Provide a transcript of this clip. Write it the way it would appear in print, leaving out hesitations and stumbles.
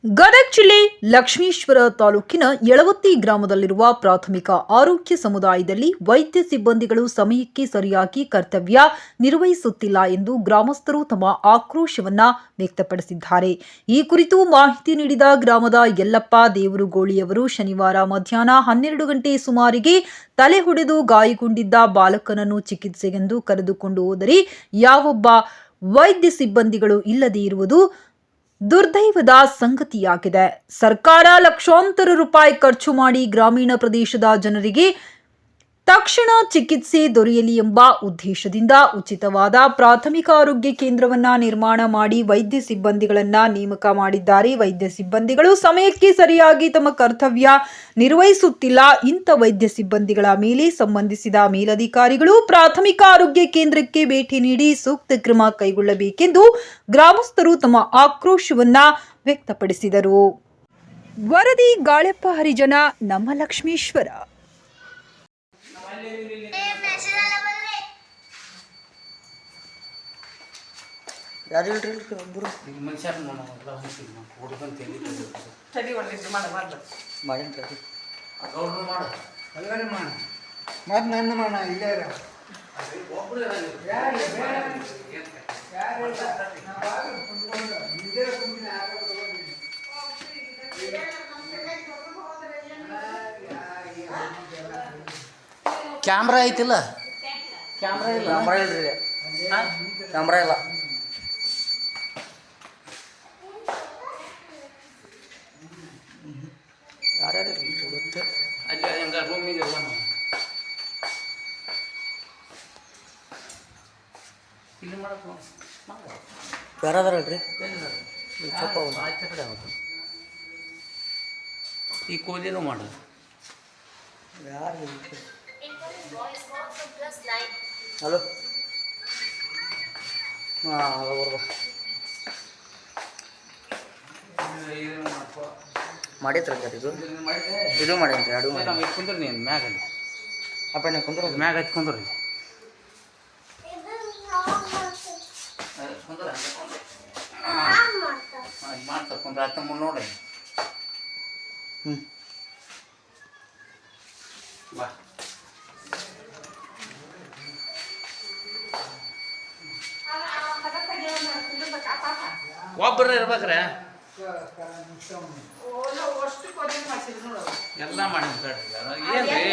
ಗದಗ ಜಿಲ್ಲೆ ಲಕ್ಷ್ಮೀಶ್ವರ ತಾಲೂಕಿನ ಯಳವತ್ತಿ ಗ್ರಾಮದಲ್ಲಿರುವ ಪ್ರಾಥಮಿಕ ಆರೋಗ್ಯ ಸಮುದಾಯದಲ್ಲಿ ವೈದ್ಯ ಸಿಬ್ಬಂದಿಗಳು ಸಮಯಕ್ಕೆ ಸರಿಯಾಗಿ ಕರ್ತವ್ಯ ನಿರ್ವಹಿಸುತ್ತಿಲ್ಲ ಎಂದು ಗ್ರಾಮಸ್ಥರು ತಮ್ಮ ಆಕ್ರೋಶವನ್ನ ವ್ಯಕ್ತಪಡಿಸಿದ್ದಾರೆ. ಈ ಕುರಿತು ಮಾಹಿತಿ ನೀಡಿದ ಗ್ರಾಮದ ಯಲ್ಲಪ್ಪ ದೇವರುಗೋಳಿಯವರು ಶನಿವಾರ ಮಧ್ಯಾಹ್ನ 12 ಗಂಟೆ ಸುಮಾರಿಗೆ ತಲೆ ಹೊಡೆದು ಗಾಯಗೊಂಡಿದ್ದ ಬಾಲಕನನ್ನು ಚಿಕಿತ್ಸೆಗೆಂದು ಕರೆದುಕೊಂಡು ಹೋದರೆ ಯಾವೊಬ್ಬ ವೈದ್ಯ ಸಿಬ್ಬಂದಿಗಳು ಇಲ್ಲದೇ ಇರುವುದು ದುರ್ದೈವದ ಸಂಗತಿಯಾಗಿದೆ. ಸರ್ಕಾರ ಲಕ್ಷಾಂತರ ರೂಪಾಯಿ ಖರ್ಚು ಮಾಡಿ ಗ್ರಾಮೀಣ ಪ್ರದೇಶದ ಜನರಿಗೆ ತಕ್ಷಣ ಚಿಕಿತ್ಸೆ ದೊರೆಯಲಿ ಎಂಬ ಉದ್ದೇಶದಿಂದ ಉಚಿತವಾದ ಪ್ರಾಥಮಿಕ ಆರೋಗ್ಯ ಕೇಂದ್ರವನ್ನ ನಿರ್ಮಾಣ ಮಾಡಿ ವೈದ್ಯ ಸಿಬ್ಬಂದಿಗಳನ್ನ ನೇಮಕ ಮಾಡಿದ್ದಾರೆ. ವೈದ್ಯ ಸಿಬ್ಬಂದಿಗಳು ಸಮಯಕ್ಕೆ ಸರಿಯಾಗಿ ತಮ್ಮ ಕರ್ತವ್ಯ ನಿರ್ವಹಿಸುತ್ತಿಲ್ಲ. ಇಂಥ ವೈದ್ಯ ಸಿಬ್ಬಂದಿಗಳ ಮೇಲೆ ಸಂಬಂಧಿಸಿದ ಮೇಲಧಿಕಾರಿಗಳು ಪ್ರಾಥಮಿಕ ಆರೋಗ್ಯ ಕೇಂದ್ರಕ್ಕೆ ಭೇಟಿ ನೀಡಿ ಸೂಕ್ತ ಕ್ರಮ ಕೈಗೊಳ್ಳಬೇಕೆಂದು ಗ್ರಾಮಸ್ಥರು ತಮ್ಮ ಆಕ್ರೋಶವನ್ನ ವ್ಯಕ್ತಪಡಿಸಿದರು. ವರದಿ ಗಾಳೆಪ್ಪ ಹರಿಜನ, ನಮ್ಮ ಲಕ್ಷ್ಮೀಶ್ವರ. ಕ್ಯಾಮ್ರಾ ಐತಿಲ್ಲ, ಕ್ಯಾಮ್ರಾ ಇಲ್ಲ, ಕ್ಯಾಮ್ರಾ ಇಲ್ಲ. ಯಾರ್ಯಾರು ಗೊತ್ತು ಅಲ್ಲಿ ಹಂಗೆ ರೂಮಿಗೆ ಎಲ್ಲ ಇಲ್ಲಿ ಮಾಡಬೇಕು. ಯಾರಾದ್ರಲ್ರಿ ಕಡೆ ಆಗುತ್ತೆ ಈ ಕೋಲಿನೂ ಮಾಡ ಯಾರು. ಹಲೋ, ಹಾಂ ಬರ್ಬ ಮಾಡಿತ್ರ ಇದು ಇದು ಮಾಡೇನ್ರಿ ಅಡು ಕುಂದ್ರಿ ನೀನು ಮ್ಯಾಗಲ್ಲಿ ಅಪ್ಪ ನೀವು ಕುಂದ್ರ ಮ್ಯಾಗ ಹಚ್ಚಿ ಕುಂದ್ರಿ ಮಾಡ್ತಾರೆ ಕುಂದ್ರ ಹತ್ತ ನೋಡಿ. ಬಾ ಒಬ್ಬರು ಇರ್ಬೇಕ್ರೆ ಎಲ್ಲ ಮಾಡಿ ಏನ್ರಿ